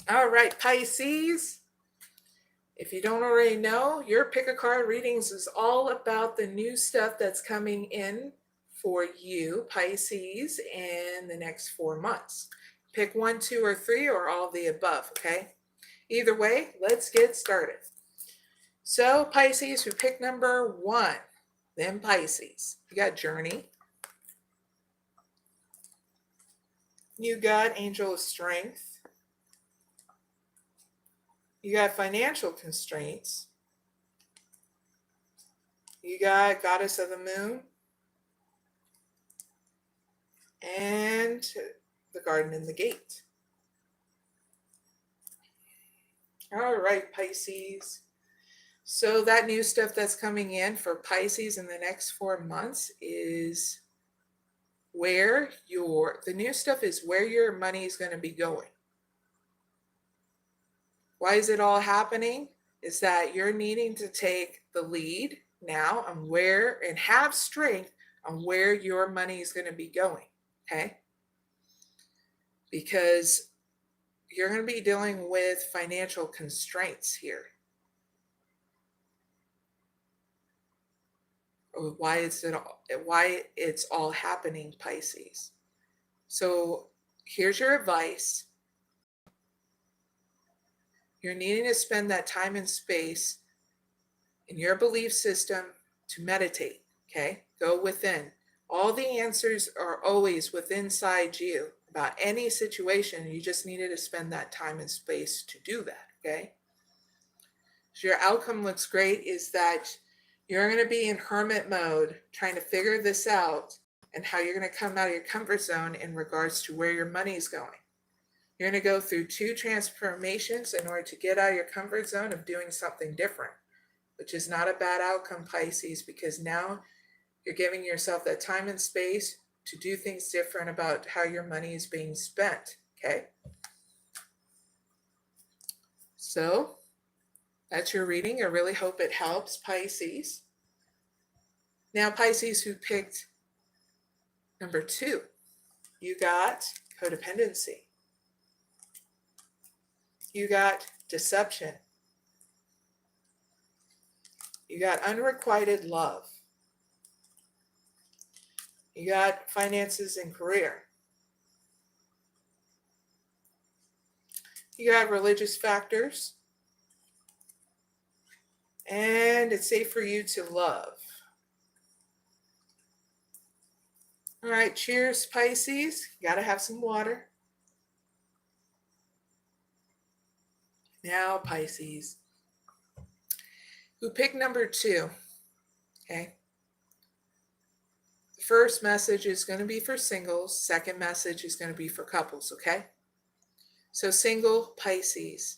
All right, Pisces. If you don't already know, your pick a card readings is all about the new stuff that's coming in for you, Pisces, in the next 4 months. Pick one, two, or three, or all of the above, okay? Either way, let's get started. So, Pisces, who picked number one, then Pisces. You got Journey. You got Angel of Strength. You got Financial Constraints. You got Goddess of the Moon. And the Garden and the Gate. All right, Pisces. So that new stuff that's coming in for Pisces in the next 4 months is the new stuff is where your money is going to be going. Why is it all happening? Is that you're needing to take the lead now on where and have strength on where your money is going to be going. Okay? Because you're going to be dealing with financial constraints here. Why it's all happening, Pisces. So here's your advice. You're needing to spend that time and space in your belief system to meditate, okay? Go within. All the answers are always within inside you about any situation. You just needed to spend that time and space to do that, okay? So your outcome looks great is that you're going to be in hermit mode trying to figure this out and how you're going to come out of your comfort zone in regards to where your money is going. You're going to go through 2 transformations in order to get out of your comfort zone of doing something different, which is not a bad outcome, Pisces, because now you're giving yourself that time and space to do things different about how your money is being spent, okay? So that's your reading. I really hope it helps, Pisces. Now, Pisces, who picked number 2, you got codependency. You got deception. You got unrequited love. You got finances and career. You got religious factors. And it's safe for you to love. All right, cheers, Pisces. You got to have some water. Now, Pisces, who picked number 2, okay? The first message is going to be for singles. Second message is going to be for couples, okay? So single Pisces.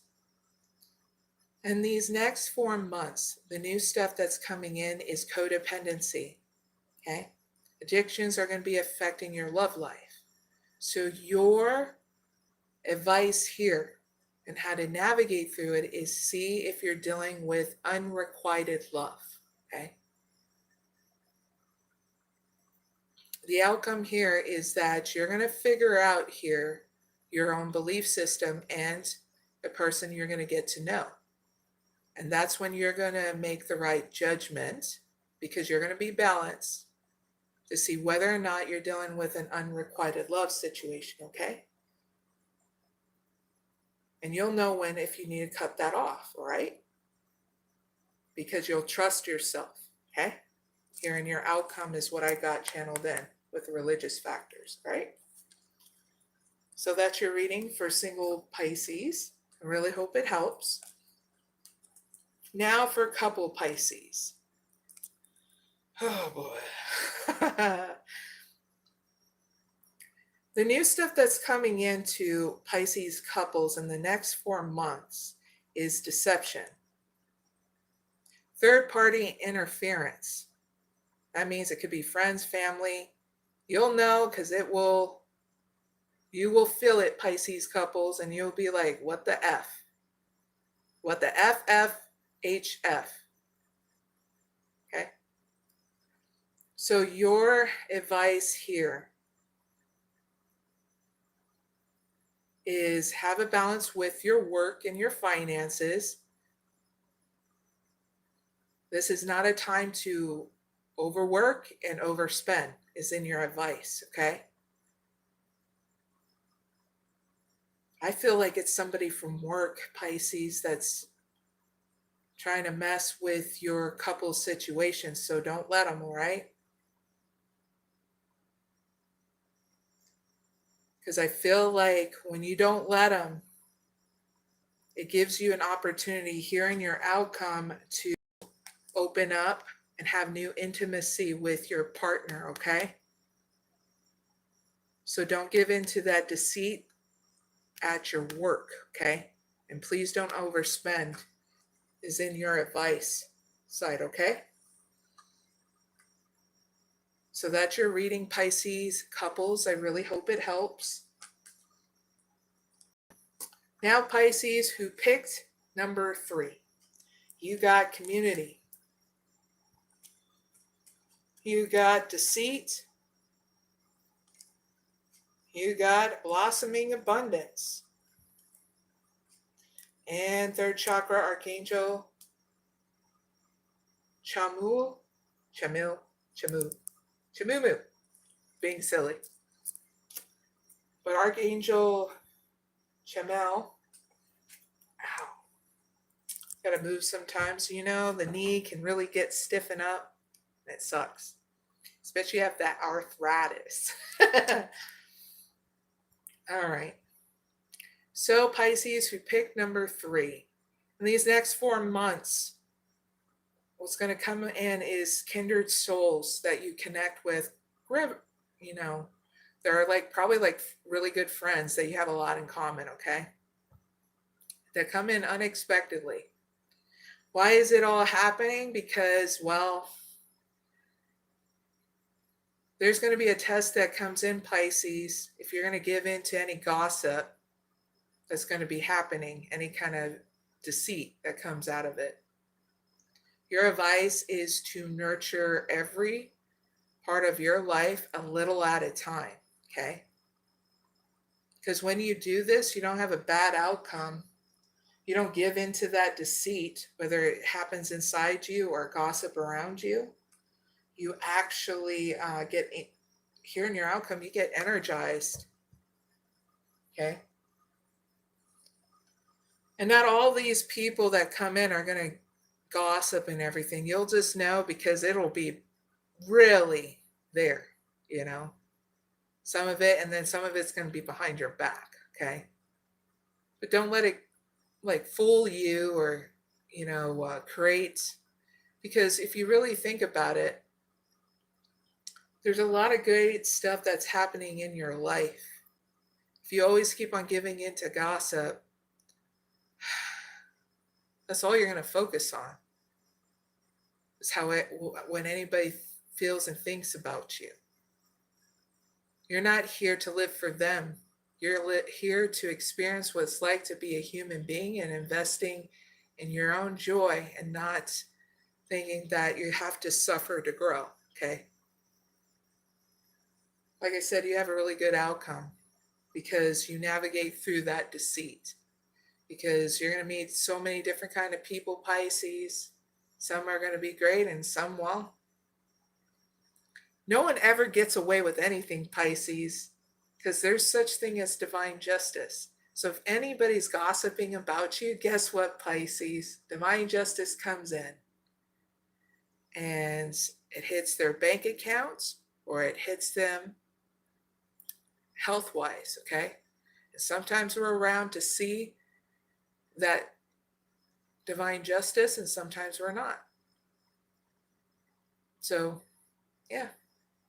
And these next 4 months, the new stuff that's coming in is codependency, okay? Addictions are going to be affecting your love life. So your advice here and how to navigate through it is see if you're dealing with unrequited love, okay? The outcome here is that you're going to figure out here your own belief system and the person you're going to get to know. And that's when you're going to make the right judgment because you're going to be balanced to see whether or not you're dealing with an unrequited love situation, okay? And you'll know when if you need to cut that off, all right? Because you'll trust yourself, okay? Here in your outcome is what I got channeled in with the religious factors, right? So that's your reading for single Pisces. I really hope it helps. Now for couple Pisces. Oh boy. The new stuff that's coming into Pisces couples in the next 4 months is deception. Third party interference. That means it could be friends, family. You'll know because you will feel it, Pisces couples, and you'll be like, what the F? What the FFHF? Okay? So your advice here is have a balance with your work and your finances. This is not a time to overwork and overspend, is in your advice, okay? I feel like it's somebody from work, Pisces, that's trying to mess with your couple situation, so don't let them, all right? Because I feel like when you don't let them, it gives you an opportunity here in your outcome to open up and have new intimacy with your partner, okay? So don't give in to that deceit at your work, okay? And please don't overspend, is in your advice side, okay? So that's your reading, Pisces couples. I really hope it helps. Now, Pisces who picked number 3, you got community. You got deceit. You got blossoming abundance. And third chakra, Archangel Chamumu, being silly. But Archangel Chamel, ow, gotta move sometimes, you know, the knee can really get stiffen up. It sucks, especially if you have that arthritis. All right. So Pisces who picked number 3, in these next 4 months, what's going to come in is kindred souls that you connect with. You know, they're like probably like really good friends that you have a lot in common, okay? That come in unexpectedly. Why is it all happening? Because, well, there's going to be a test that comes in, Pisces, if you're going to give in to any gossip that's going to be happening, any kind of deceit that comes out of it. Your advice is to nurture every part of your life a little at a time, okay? Because when you do this, you don't have a bad outcome. You don't give into that deceit, whether it happens inside you or gossip around you. You actually get, here in your outcome, you get energized, okay? And not all these people that come in are going to gossip and everything. You'll just know because it'll be really there, you know, some of it, and then some of it's going to be behind your back, okay? But don't let it like fool you or, you know, create, because if you really think about it, there's a lot of great stuff that's happening in your life. If you always keep on giving in to gossip, that's all you're going to focus on. Is how it, when anybody feels and thinks about you. You're not here to live for them. You're here to experience what it's like to be a human being and investing in your own joy and not thinking that you have to suffer to grow, okay? Like I said, you have a really good outcome because you navigate through that deceit, because you're going to meet so many different kind of people, Pisces. Some are going to be great and some won't. No one ever gets away with anything, Pisces, because there's such thing as divine justice. So if anybody's gossiping about you, guess what, Pisces? Divine justice comes in and it hits their bank accounts or it hits them health-wise, okay? And sometimes we're around to see that divine justice and sometimes we're not. So, yeah.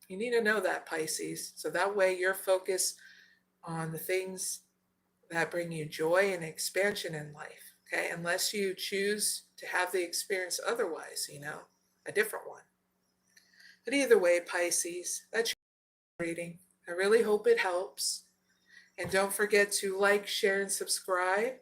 You need to know that, Pisces. So that way you're focused on the things that bring you joy and expansion in life, okay? Unless you choose to have the experience otherwise, you know, a different one. But either way, Pisces, that's your reading. I really hope it helps. And don't forget to like, share, and subscribe.